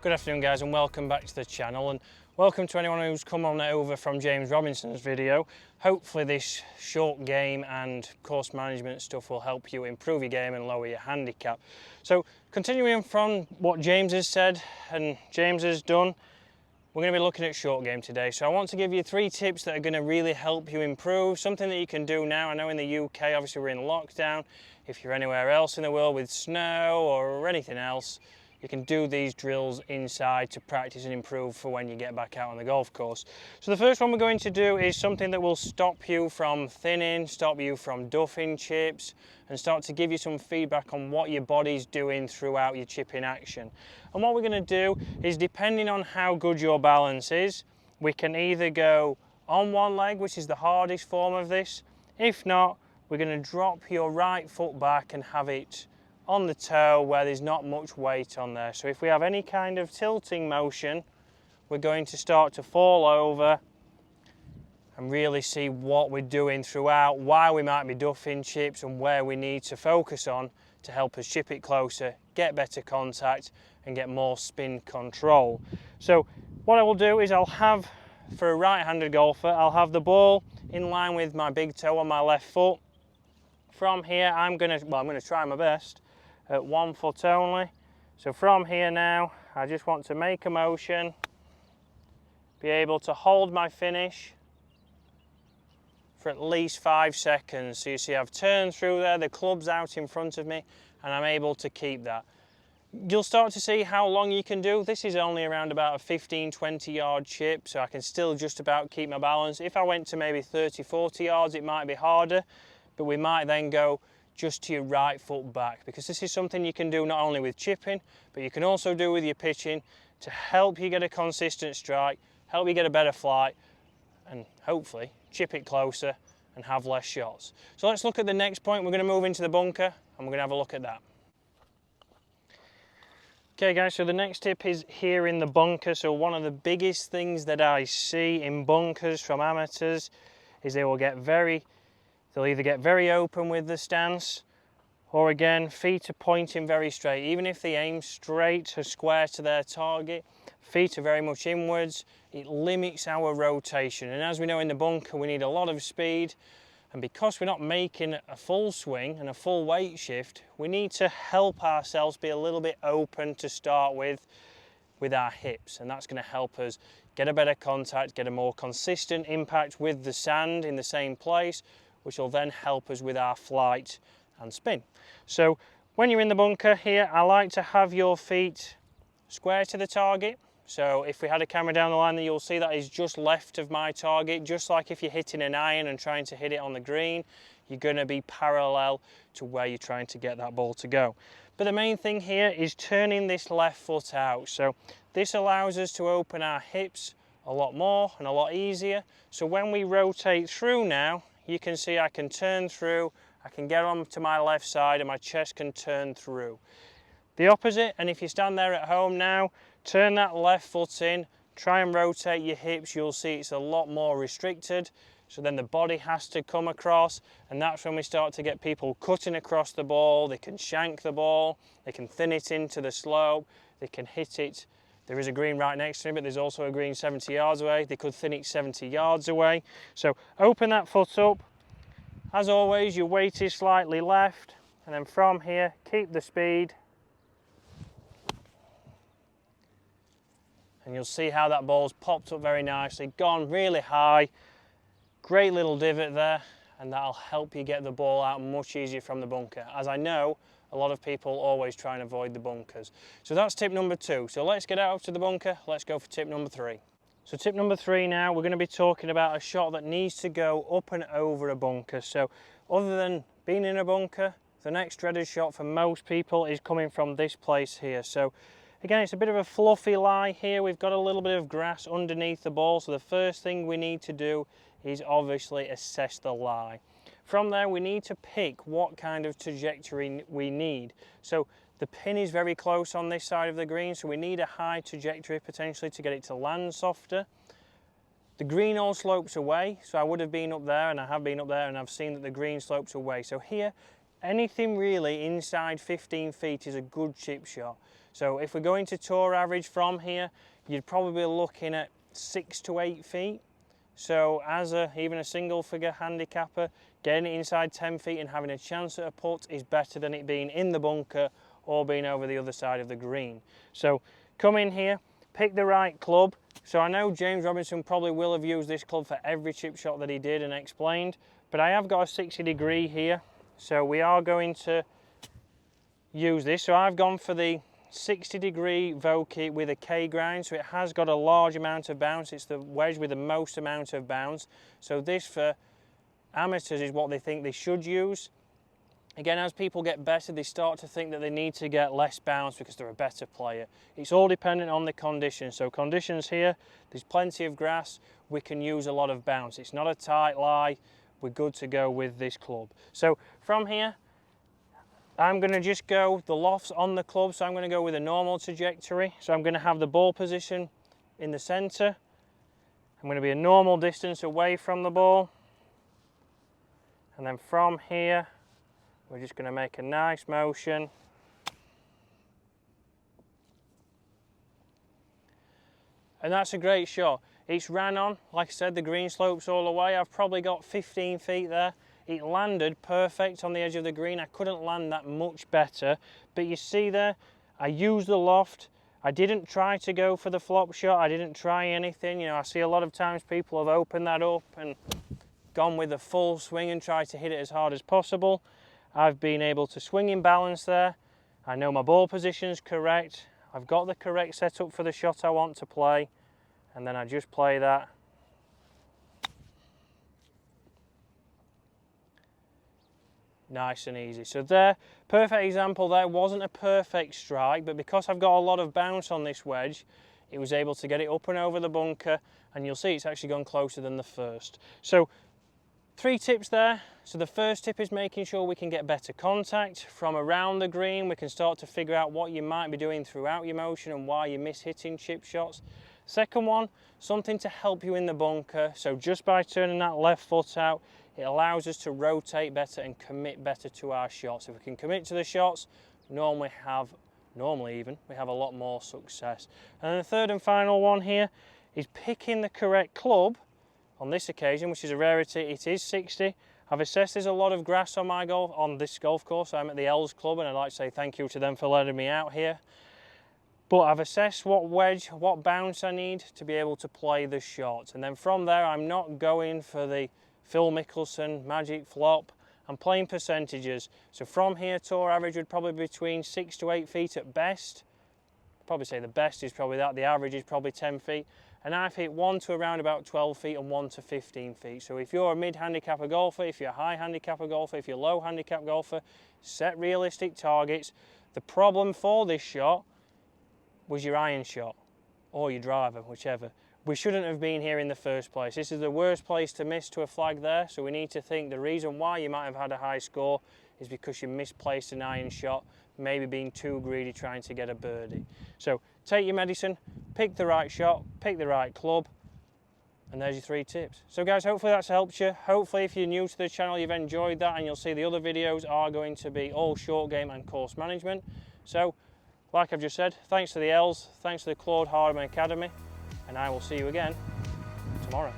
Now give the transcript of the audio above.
Good afternoon guys, and welcome back to the channel, and welcome to anyone who's come on over from James Robinson's video. Hopefully this short game and course management stuff will help you improve your game and lower your handicap. So continuing from what James has said and James has done, we're going to be looking at short game today. So I want to give you 3 tips that are going to really help you improve, something that you can do now. I know in the UK obviously we're in lockdown. If you're anywhere else in the world with snow or anything else, you can do these drills inside to practice and improve for when you get back out on the golf course. So the first one we're going to do is something that will stop you from thinning, stop you from duffing chips, and start to give you some feedback on what your body's doing throughout your chipping action. And what we're going to do is, depending on how good your balance is, we can either go on one leg, which is the hardest form of this. If not, we're going to drop your right foot back and have it on the toe where there's not much weight on there. So if we have any kind of tilting motion, we're going to start to fall over and really see what we're doing throughout, why we might be duffing chips, and where we need to focus on to help us chip it closer, get better contact and get more spin control. So what I will do is I'll have, for a right-handed golfer, I'll have the ball in line with my big toe on my left foot. From here I'm going to try my best at 1 foot only. So from here now, I just want to make a motion, be able to hold my finish for at least 5 seconds. So you see I've turned through there, the club's out in front of me, and I'm able to keep that. You'll start to see how long you can do. This is only around about a 15-20 yard chip, so I can still just about keep my balance. If I went to maybe 30-40 yards, it might be harder, but we might then go just to your right foot back, because this is something you can do not only with chipping, but you can also do with your pitching to help you get a consistent strike, help you get a better flight, and hopefully chip it closer and have less shots. So let's look at the next point. We're going to move into the bunker and we're going to have a look at that. Okay guys, so the next tip is here in the bunker. So one of the biggest things that I see in bunkers from amateurs is they'll either get very open with the stance, or again, feet are pointing very straight. Even if they aim straight or square to their target, feet are very much inwards. It limits our rotation. And as we know in the bunker, we need a lot of speed. And because we're not making a full swing and a full weight shift, we need to help ourselves be a little bit open to start with our hips. And that's going to help us get a better contact, get a more consistent impact with the sand in the same place, which will then help us with our flight and spin. So when you're in the bunker here, I like to have your feet square to the target. So if we had a camera down the line, then you'll see that is just left of my target. Just like if you're hitting an iron and trying to hit it on the green, you're going to be parallel to where you're trying to get that ball to go. But the main thing here is turning this left foot out. So this allows us to open our hips a lot more and a lot easier. So when we rotate through now, you can see I can turn through, I can get on to my left side and my chest can turn through. The opposite, and if you stand there at home now, turn that left foot in, try and rotate your hips, you'll see it's a lot more restricted. So then the body has to come across, and that's when we start to get people cutting across the ball. They can shank the ball, they can thin it into the slope, they can hit it. There is a green right next to him, but there's also a green 70 yards away. They could thin it 70 yards away. So open that foot up. As always, your weight is slightly left. And then from here, keep the speed. And you'll see how that ball's popped up very nicely, gone really high. Great little divot there. And that'll help you get the ball out much easier from the bunker. As I know, a lot of people always try and avoid the bunkers. So that's tip number 2. So let's get out to the bunker. Let's go for tip number 3. So tip number 3 now, we're going to be talking about a shot that needs to go up and over a bunker. So other than being in a bunker, the next dreaded shot for most people is coming from this place here. So again, it's a bit of a fluffy lie here. We've got a little bit of grass underneath the ball. So the first thing we need to do is obviously assess the lie. From there, we need to pick what kind of trajectory we need. So the pin is very close on this side of the green, so we need a high trajectory potentially to get it to land softer. The green all slopes away, so I would have been up there, and I have been up there, and I've seen that the green slopes away. So here, anything really inside 15 feet is a good chip shot. So if we're going to tour average from here, you'd probably be looking at 6 to 8 feet. So as even a single figure handicapper, getting it inside 10 feet and having a chance at a putt is better than it being in the bunker or being over the other side of the green. So come in here, pick the right club. So I know James Robinson probably will have used this club for every chip shot that he did and explained, but I have got a 60 degree here. So we are going to use this. So I've gone for the 60 degree Vokey with a K grind, so it has got a large amount of bounce. It's the wedge with the most amount of bounce. So this for amateurs is what they think they should use. Again, as people get better, they start to think that they need to get less bounce because they're a better player. It's all dependent on the conditions. So conditions here, there's plenty of grass, we can use a lot of bounce. It's not a tight lie, we're good to go with this club. So from here, I'm going to just go, the loft's on the club, so I'm going to go with a normal trajectory. So I'm going to have the ball position in the centre. I'm going to be a normal distance away from the ball. And then from here, we're just going to make a nice motion. And that's a great shot. It's ran on, like I said, the green slopes all the way. I've probably got 15 feet there. It landed perfect on the edge of the green. I couldn't land that much better. But you see there, I used the loft. I didn't try to go for the flop shot. I didn't try anything. You know, I see a lot of times people have opened that up and gone with a full swing and tried to hit it as hard as possible. I've been able to swing in balance there. I know my ball position's correct. I've got the correct setup for the shot I want to play. And then I just play that. Nice and easy. So there, perfect example there. Wasn't a perfect strike, but because I've got a lot of bounce on this wedge, it was able to get it up and over the bunker, and you'll see it's actually gone closer than the first. So 3 tips there. So the first tip is making sure we can get better contact from around the green. We can start to figure out what you might be doing throughout your motion and why you're miss-hitting chip shots. Second one, something to help you in the bunker. So just by turning that left foot out, it allows us to rotate better and commit better to our shots. If we can commit to the shots, normally we have a lot more success. And then the third and final one here is picking the correct club. On this occasion, which is a rarity, it is 60. I've assessed there's a lot of grass on this golf course. I'm at the Els Club, and I'd like to say thank you to them for letting me out here. But I've assessed what wedge, what bounce I need to be able to play the shot. And then from there, I'm not going for the Phil Mickelson magic flop. I'm playing percentages. So from here, tour average would probably be between 6 to 8 feet at best. I'd probably say the best is probably that. The average is probably 10 feet. And I've hit 1 to around about 12 feet and 1 to 15 feet. So if you're a mid-handicapper golfer, if you're a high-handicapper golfer, if you're a low-handicap golfer, set realistic targets. The problem for this shot was your iron shot or your driver, whichever. We shouldn't have been here in the first place. This is the worst place to miss to a flag there, so we need to think the reason why you might have had a high score is because you misplaced an iron shot, maybe being too greedy trying to get a birdie. So take your medicine, pick the right shot, pick the right club, and there's your 3 tips. So guys, hopefully that's helped you. Hopefully if you're new to the channel, you've enjoyed that, and you'll see the other videos are going to be all short game and course management. So like I've just said, thanks to the Els, thanks to the Claude Hardiman Academy, and I will see you again tomorrow.